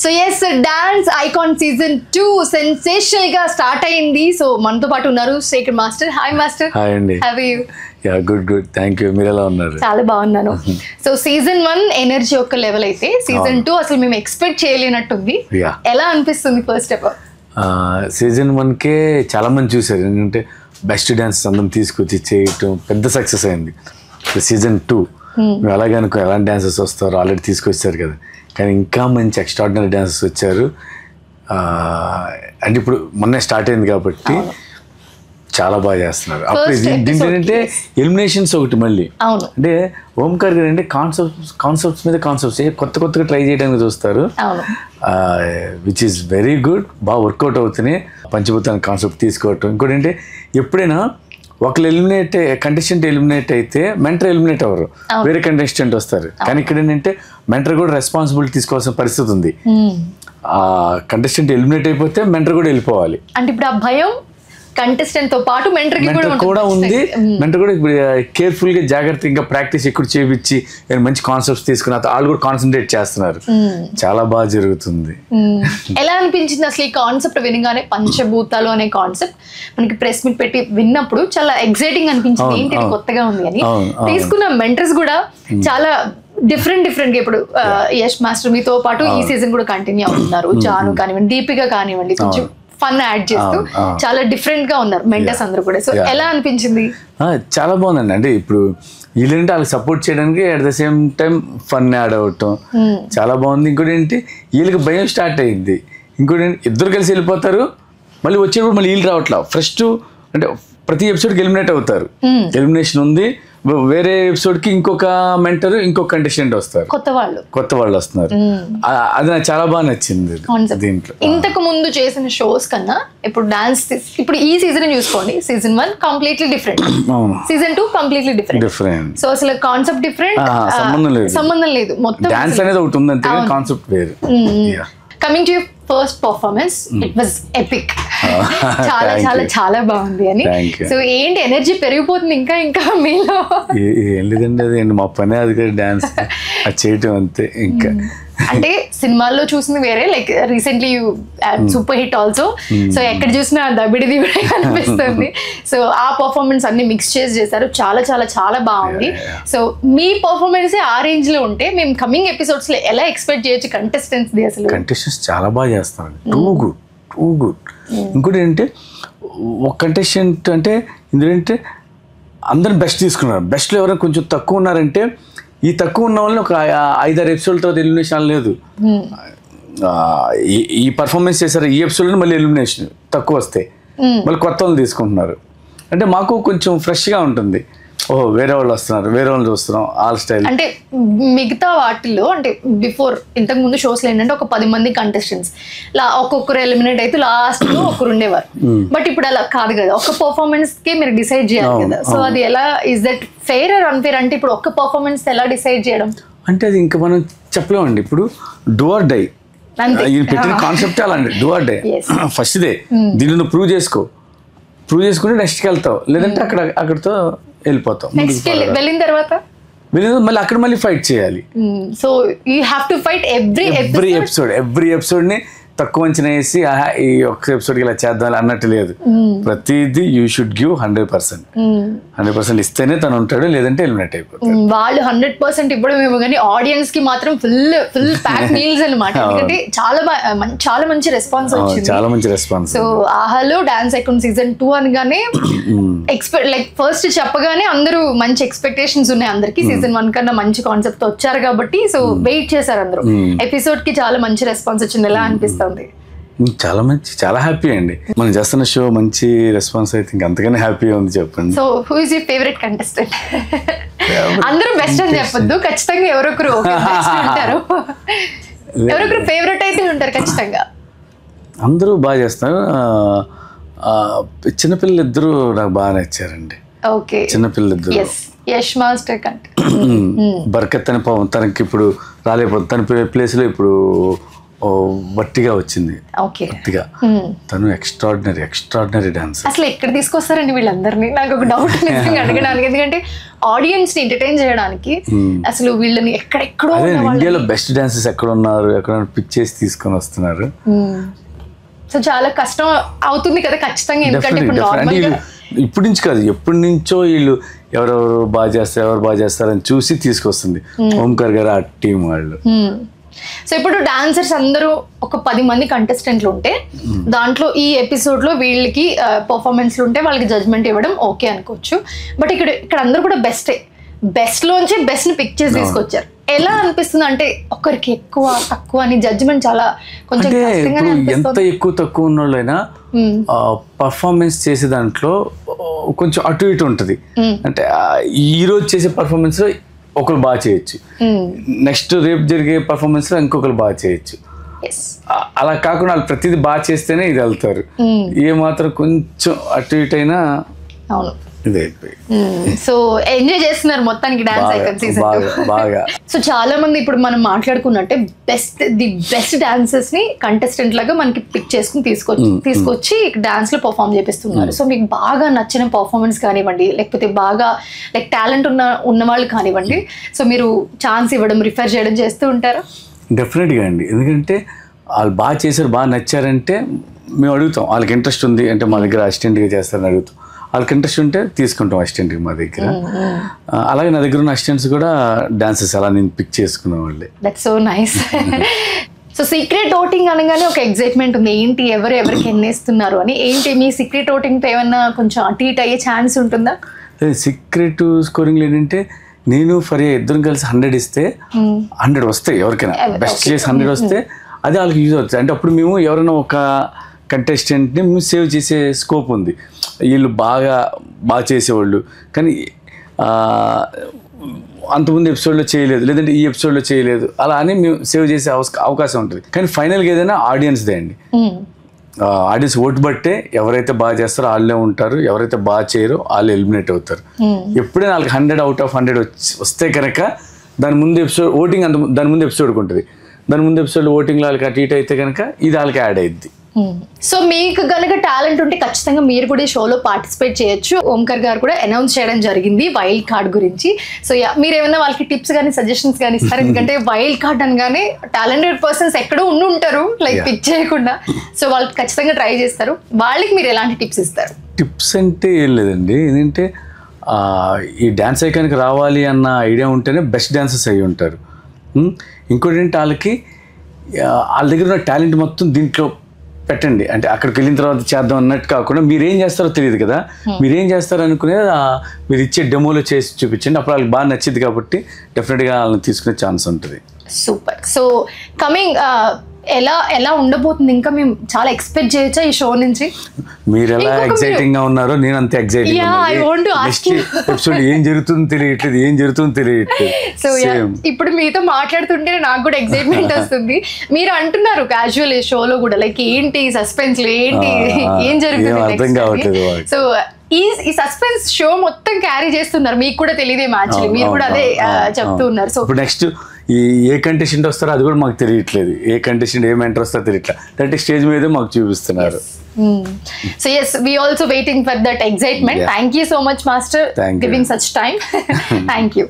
So yes dance icon season 2 sensational గా start అయింది. So మనతో పాటు ఉన్నారు Shekhar master. Hi master. Hi అండి. How are you? Yeah good thank you. మీరు ఎలా ఉన్నారు? చాలా బాగున్నాను. సో సీజన్ 1 ఎనర్జీ ఒక లెవెల్ అయితే సీజన్ 2 అసలు మేము ఎక్స్పెక్ట్ చేయలేనట్టుంది. ఎలా అనిపిస్తుంది ఫస్ట్ ఆఫ్ ఆల్? సీజన్ 1కే చాలా మంది చూసారు, ఎందుకంటే బెస్ట్ డాన్స్ అందరం తీసుకొచ్చి చేయటం పెద్ద సక్సెస్ అయింది. సీజన్ 2 మేము అలాగే అనుకో ఎలాంటి డాన్సర్స్ వస్తారో ఆల్రెడీ తీసుకొచ్చారు కదా, కానీ ఇంకా మంచి ఎక్స్ట్రాడినరీ డాన్సర్స్ వచ్చారు. అంటే ఇప్పుడు మొన్నే స్టార్ట్ అయింది కాబట్టి చాలా బాగా చేస్తున్నారు. అప్పుడు ఏంటంటే ఎలిమినేషన్స్ ఒకటి మళ్ళీ అంటే ఓంకార్ గారు అంటే కాన్సెప్ట్స్ మీద కాన్సెప్ట్స్ కొత్తగా ట్రై చేయడానికి చూస్తారు, విచ్ ఈస్ వెరీ గుడ్. బాగా వర్కౌట్ అవుతున్నాయి. పంచభూతాన్ని కాన్సెప్ట్ తీసుకోవటం. ఇంకోటి అంటే ఎప్పుడైనా ఒకళ్ళు కంటెస్టెంట్ ఎలిమినేట్ అయితే మెంటర్ ఎలిమినేట్ అవ్వరు, వేరే కంటెస్టెంట్ వస్తారు. కానీ ఇక్కడ ఏంటంటే మెంటర్ కూడా రెస్పాన్సిబిలిటీ తీసుకోవాల్సిన పరిస్థితి ఉంది. ఆ కంటెస్టెంట్ ఎలిమినేట్ అయిపోతే మెంటర్ కూడా వెళ్ళిపోవాలి. అంటే ఇప్పుడు ఆ భయం కంటెస్టెంట్ తో పాటు మెంటర్ కూడా ఉంది. మెంటర్ కూడా కేర్ఫుల్ గా జాగ్రత్తగా ప్రాక్టీస్ ఎక్కువ చేయించి మంచి కాన్సెప్ట్స్ తీసుకుని వాళ్ళు కూడా కాన్సన్ట్రేట్ చేస్తున్నారు. చాలా బాగా జరుగుతుంది. ఎలా అనిపించింది అసలు ఈ కాన్సెప్ట్ వినగానే? పంచభూతాలు అనే కాన్సెప్ట్ మనకి ప్రెస్ మీట్ పెట్టి విన్నప్పుడు చాలా ఎక్సైటింగ్ అనిపించింది. ఏంటి కొత్తగా ఉంది అని. తీసుకున్న మెంటర్స్ కూడా చాలా డిఫరెంట్ గా ఇప్పుడు యష్ మాస్టర్ మీతో పాటు ఈ సీజన్ కూడా కంటిన్యూ అవుతున్నారు. జాను కానివ్వండి, దీపిక కానివ్వండి, కొంచెం ఫన్ యాడ్ చేస్తూ చాలా డిఫరెంట్ గా ఉన్నారు మెంటర్స్ అందరూ కూడా. సో ఎలా అనిపించింది? చాలా బాగుందండి. అంటే ఇప్పుడు వీళ్ళంటే వాళ్ళకి సపోర్ట్ చేయడానికి at the same time fun add అవటం చాలా బాగుంది. ఇంకోటి ఏంటి వీళ్ళకి భయం స్టార్ట్ అయింది. ఇంకోటి ఏంటి ఇద్దరు కలిసి వెళ్ళిపోతారు, మళ్ళీ వచ్చేటప్పుడు మళ్ళీ వీళ్ళు రావట్లా. ఫస్ట్ అంటే ప్రతి ఎపిసోడ్కి ఎలిమినేట్ అవుతారు. ఎలిమినేషన్ ఉంది. వేరే ఎపిసోడ్ కి ఇంకొక మెంటర్ ఇంకొక కంటెస్టెంట్ వస్తారు, కొత్త వాళ్ళు వస్తున్నారు. అది నాకు చాలా బాగా నచ్చింది దీంట్లో. ఇంతకు ముందు చేసిన షోస్ కన్నా ఇప్పుడు డాన్స్ ఇప్పుడు ఈ సీజన్ చూసుకోండి. Season 1 completely different, season 2 completely different. So అసలు కాన్సెప్ట్ డిఫరెంట్, సంబంధం లేదు. మొత్తం డాన్స్ అనేది ఒకటి ఉంది అంతే, కాన్సెప్ట్ వేరు. Coming to your first performance, it was epic. చాలా చాలా చాలా బాగుంది అని. సో ఏంటి ఎనర్జీ పెరిగిపోతుంది ఇంకా ఇంకా మీలో? ఏం లేదండి, అది మా పనే అది, డాన్స్ అది చేయటం అంతే. ఇంకా అంటే సినిమాల్లో చూసింది వేరే, like recently super hit also. So ఎక్కడ చూసినా దబిడి కనిపిస్తుంది. సో ఆ పర్ఫార్మెన్స్ అన్ని మిక్స్ చేశారు. చాలా చాలా చాలా బాగుంది. సో మీ పర్ఫార్మెన్స్ ఆ రేంజ్ లో ఉంటే మేము కమింగ్ ఎపిసోడ్స్ లో ఎలా ఎక్స్పెక్ట్ చేయొచ్చు కంటెస్టెంట్స్? అసలు కంటెస్టెంట్స్ చాలా బాగా చేస్తారు, టూ గుడ్. ఇంకోటి ఏంటంటే ఒక కంటెస్టెంట్ అంటే ఇందులో ఏంటంటే అందరిని బెస్ట్ తీసుకున్నారు. బెస్ట్లో ఎవరైనా కొంచెం తక్కువ ఉన్నారంటే ఈ తక్కువ ఉన్న వాళ్ళని ఒక 5-6 ఎపిసోడ్ తర్వాత ఎలిమినేషన్ లేదు. ఈ పర్ఫార్మెన్స్ చేశారు ఈ ఎపిసోడ్లో మళ్ళీ ఎలిమినేషన్ తక్కువ వస్తాయి, మళ్ళీ కొత్త వాళ్ళు తీసుకుంటున్నారు. అంటే మాకు కొంచెం ఫ్రెష్గా ఉంటుంది. ఓహో వేరే వాళ్ళు వస్తున్నారు, వేరే వాళ్ళు చూస్తున్నాం ఆల్ స్టైల్. అంటే మిగతా వాటిల్లో అంటే బిఫోర్ ఇంతకు ముందు షోస్లో ఏంటంటే ఒక 10 మంది కంటెస్టెంట్స్ ఒక్కొక్కరు ఎలిమినేట్ అయితే లాస్ట్ లో ఒకరు ఉండేవారు. బట్ ఇప్పుడు అలా కాదు కదా, ఒక పర్ఫార్మెన్స్ కి మీరు డిసైడ్ చేయాలి కదా. సో అది ఎలా, is that fair or unfair? అంటే ఇప్పుడు ఒక్క పర్ఫార్మెన్స్ ఎలా డిసైడ్ చేయడం అంటే అది ఇంకా మనం చెప్పలేమండి. ఇప్పుడు డూ ఆర్ డై పెట్టిన కాన్సెప్ట్ అలాంటి డూ ఆర్ డై. ఫస్ట్ దే దీనిలో ప్రూవ్ చేసుకుంటే నెక్స్ట్కి వెళ్తావు, లేదంటే అక్కడితో వెళ్ళిపోతాం. వెళ్ళిన తర్వాత మళ్ళీ అక్కడ మళ్ళీ ఫైట్ చేయాలి. So you have to fight every episode ని తక్కువ అంచనా వేసి ఈ ఒక్క ఎపిసోడ్కి ఇలా చేద్దాం అన్నట్టు లేదు. ప్రతిదీ యూ షుడ్ గివ్ 100% ఇస్తేనే తను ఉంటాడు, లేదంటే ఎలిమినేట్ అయిపోతాడు. వాళ్ళు 100% ఇవ్వడం ఏమో కానీ ఆడియన్స్ కి మాత్రం ఫుల్ ప్యాక్ మీల్స్ అనమాట. ఎందుకంటే చాలా మంచి రెస్పాన్స్ వచ్చింది, చాలా మంచి రెస్పాన్స్. సో ఆహాలో డాన్స్ ఐకాన్ సీజన్ 2 అనగానే లైక్ ఫస్ట్ చెప్పగానే అందరూ మంచి ఎక్స్పెక్టేషన్స్ ఉన్నాయి అందరికి. సీజన్ 1 కన్నా మంచి కాన్సెప్ట్ వచ్చారు కాబట్టి సో వెయిట్ చేశారు అందరూ. ఎపిసోడ్ కి చాలా మంచి రెస్పాన్స్ వచ్చింది. ఎలా అనిపిస్తుంది? చాలా హ్యాపీ అండి. మనం చేస్తున్న షో మంచి రెస్పాన్స్ అయితే ఇంకా అంతకన్నా హ్యాపీ ఉంది. చెప్పండి. So who is your favourite contestant? అందరూ బెస్ట్ అని చెప్పొద్దు, ఖచ్చితంగా ఎవరొకరు ఉంటారు, ఎవరొకరు ఫేవరెట్ అయితే ఉంటారు ఖచ్చితంగా. అందరూ బాగా చేస్తారు. చిన్నపిల్లలు ఇద్దరు నాకు బాగా నచ్చారండి. ఓకే, చిన్నపిల్లలు ఇద్దరు. యష్ మాస్టర్ కంటే బర్కత్ అని తనకి ఇప్పుడు రాలేకపోతుంది, తన ప్లేస్లో ఇప్పుడు వట్టిగా వచ్చింది. ఓకే. వట్టిగా తను ఎక్స్ట్రాడినరీ డాన్సర్. అసలు ఎక్కడ తీసుకొస్తారండి వీళ్ళందరినీ? నాకు ఒక డౌట్ నిజంగా అడగడానికి. ఎందుకంటే ఆడియన్స్ ని ఎంటర్టైన్ చేయడానికి అసలు వీళ్ళని ఎక్కడెక్కడో ఇండియాలో బెస్ట్ డాన్సర్స్ ఎక్కడ ఉన్నారు, ఎక్కడ పిక్ చేసి తీసుకొని వస్తున్నారు. సో చాలా కష్టం అవుతుంది కదా ఖచ్చితంగా. ఎందుకంటే ఇప్పుడు నార్మల్గా ఇప్పటి నుంచి కాదు, ఎప్పటి నుంచో వీళ్ళు ఎవరెవరు బాగా చేస్తారని చూసి తీసుకొస్తుంది ఓంకార్ గారు ఆ టీం వాళ్ళు. సో ఇప్పుడు డాన్సర్స్ అందరూ ఒక 10 మంది కంటెస్టెంట్లు ఉంటే దాంట్లో ఈ ఎపిసోడ్ లో వీళ్ళకి పర్ఫార్మెన్స్లు ఉంటే వాళ్ళకి జడ్జ్మెంట్ ఇవ్వడం ఓకే అనుకోవచ్చు. బట్ ఇక్కడ అందరూ కూడా బెస్ట్ లోంచి బెస్ట్ ని పిక్ చేసి తీసుకొచ్చారు. ఎలా అనిపిస్తుంది అంటే ఒకరికి ఎక్కువ తక్కువ అని జడ్జ్మెంట్ చాలా కొంచెం కష్టంగానే అనిపిస్తుంది. ఎంత ఎక్కువ తక్కువ ఉన్న వాళ్ళైనా పర్ఫార్మెన్స్ చేసే దాంట్లో కొంచెం అటు ఇటు ఉంటుంది. అంటే ఈ రోజు చేసే పర్ఫార్మెన్స్ లో ఒకరు బాగా చేయొచ్చు, నెక్స్ట్ రేపు జరిగే పర్ఫార్మెన్స్ లో ఇంకొకరు బాగా చేయొచ్చు. అలా కాకుండా వాళ్ళు ప్రతిదీ బాగా చేస్తేనే ఇది వెళ్తారు. ఏ మాత్రం కొంచెం అటు ఇటు అయినా సో ఎంజాయ్ చేస్తున్నారు మొత్తానికి డాన్స్ ఐకాన్ సీజన్ 2. సో చాలా మంది ఇప్పుడు మనం మాట్లాడుకున్నట్టే ది బెస్ట్ డాన్సర్స్ ని కంటెస్టెంట్ లాగా మనకి పిక్ చేసుకుని తీసుకొచ్చి డాన్స్ లో పర్ఫామ్ చేపిస్తున్నారు. సో మీకు బాగా నచ్చిన పర్ఫార్మెన్స్ కానివ్వండి, లేకపోతే బాగా లైక్ టాలెంట్ ఉన్న వాళ్ళు కానివ్వండి, సో మీరు ఛాన్స్ ఇవ్వడం రిఫర్ చేయడం చేస్తూ ఉంటారా? డెఫినెట్గా అండి. ఎందుకంటే వాళ్ళు బాగా చేశారు, బాగా నచ్చారంటే మేము అడుగుతాం. వాళ్ళకి ఇంట్రెస్ట్ ఉంది అంటే మా దగ్గర అసిస్టెంట్గా చేస్తారని అడుగుతాం. వాళ్ళకి ఇంట్రెస్ట్ ఉంటే తీసుకుంటాం అసిస్టెంట్కి మా దగ్గర. అలాగే నా దగ్గర ఉన్న అసిస్టెంట్స్ కూడా డాన్సెస్ అలా నేను పిక్ చేసుకునే వాళ్ళే. That's so nice. So secret voting అనగానే ఒక ఎగ్జైట్మెంట్ ఉంది, ఏంటి ఎవరికి ఎన్నేస్తున్నారు అని. ఏంటి మీ సీక్రెట్ ఓటింగ్తో ఏమన్నా కొంచెం అటు ఇటు అయ్యే ఛాన్స్ ఉంటుందా? సీక్రెట్ స్కోరింగ్ ఏంటంటే నేను ఫరియా ఇద్దరం కలిసి 100 ఇస్తే 100 వస్తాయి ఎవరికైనా. బెస్ట్ చేసి 100 వస్తే అది వాళ్ళకి యూజ్ అవుతుంది. అంటే అప్పుడు మేము ఎవరైనా ఒక కంటెస్టెంట్ని మేము సేవ్ చేసే స్కోప్ ఉంది. వీళ్ళు బాగా చేసేవాళ్ళు కానీ అంతకుముందు ఎపిసోడ్లో చేయలేదు, లేదంటే ఈ ఎపిసోడ్లో చేయలేదు, అలా అని మేము సేవ్ చేసే అవకాశం ఉంటుంది. కానీ ఫైనల్గా ఏదైనా ఆడియన్స్దే అండి. ఆడియన్స్ ఓటు బట్టే ఎవరైతే బాగా చేస్తారో వాళ్ళే ఉంటారు, ఎవరైతే బాగా చేయరో వాళ్ళు ఎలిమినేట్ అవుతారు. ఎప్పుడైనా వాళ్ళకి 100 out of 100 వస్తే కనుక దాని ముందు ఎపిసోడ్ ఓటింగ్ దాని ముందు ఎపిసోడ్కి ఉంటుంది. దాని ముందు ఎపిసోడ్ ఓటింగ్లో వాళ్ళకి అటు ఇటు అయితే కనుక ఇది వాళ్ళకి యాడ్ అయ్యిద్ది. సో మీకు కనుక టాలెంట్ ఉంటే ఖచ్చితంగా మీరు కూడా ఈ షోలో పార్టిసిపేట్ చేయొచ్చు. ఓంకార్ గారు కూడా అనౌన్స్ చేయడం జరిగింది వైల్డ్ కార్డ్ గురించి. సో మీరు ఏమైనా వాళ్ళకి టిప్స్ కానీ సజెషన్స్ కానీ ఇస్తారు? ఎందుకంటే వైల్డ్ కార్డ్ అనగానే టాలెంటెడ్ పర్సన్స్ ఎక్కడో ఉంటారు లైక్ పిక్ చేయకుండా. సో వాళ్ళకి ఖచ్చితంగా ట్రై చేస్తారు. వాళ్ళకి మీరు ఎలాంటి టిప్స్ ఇస్తారు? టిప్స్ అంటే ఏం లేదండి. ఏంటంటే ఈ డాన్స్ ఐకాన్కి రావాలి అన్న ఐడియా ఉంటేనే బెస్ట్ డాన్సర్స్ అయ్యి ఉంటారు. ఇంకోటి ఏంటి, వాళ్ళ దగ్గర ఉన్న టాలెంట్ మొత్తం దీంట్లో పెట్టండి. అంటే అక్కడికి వెళ్ళిన తర్వాత చేద్దాం అన్నట్టు కాకుండా మీరేం చేస్తారో తెలియదు కదా, మీరేం చేస్తారో అనుకునేది మీరు ఇచ్చే డెమోలో చేసి చూపించండి. అప్పుడు వాళ్ళకి బాగా నచ్చింది కాబట్టి డెఫినెట్గా వాళ్ళని తీసుకునే ఛాన్స్ ఉంటుంది. సూపర్. సో కమింగ్ ఎలా ఉండబోతుంది? ఇంకా మేము చాలా ఎక్స్పెక్ట్ చేయొచ్చా ఈ షో నుంచి? మీరు ఎలా ఎక్సైటింగ్ గా ఉన్నారో నేను అంతే ఎక్సైటింగ్. ఎపిసోడ్ ఏం జరుగుతుందో తెలియట్లేదు. సో ఇప్పుడు మీతో మాట్లాడుతుంటే నాకు కూడా ఎక్సైట్మెంట్ వస్తుంది. మీరు అంటున్నారు క్యాజువల్ ఈ షోలో కూడా లైక్ ఏంటి సస్పెన్స్, ఏంటి ఏం జరుగుతుంది. సో ఈ సస్పెన్స్ షో మొత్తం క్యారీ చేస్తున్నారు, మీకు కూడా తెలియదే మ్యాచ్, మీరు కూడా అదే చెప్తూ ఉన్నారు. సో నెక్స్ట్ ఏ కంటెస్టెంట్ వస్తారో అది కూడా మాకు తెలియట్లేదు. ఏ కంటెస్టెంట్ ఏం ఎంటర్ వస్తారో తెలియట్లేదు. అంటే స్టేజ్ మీదే మాకు చూపిస్తున్నారు. So yes, we also waiting for that excitement. Thank you so much, Master, giving such time. Thank you.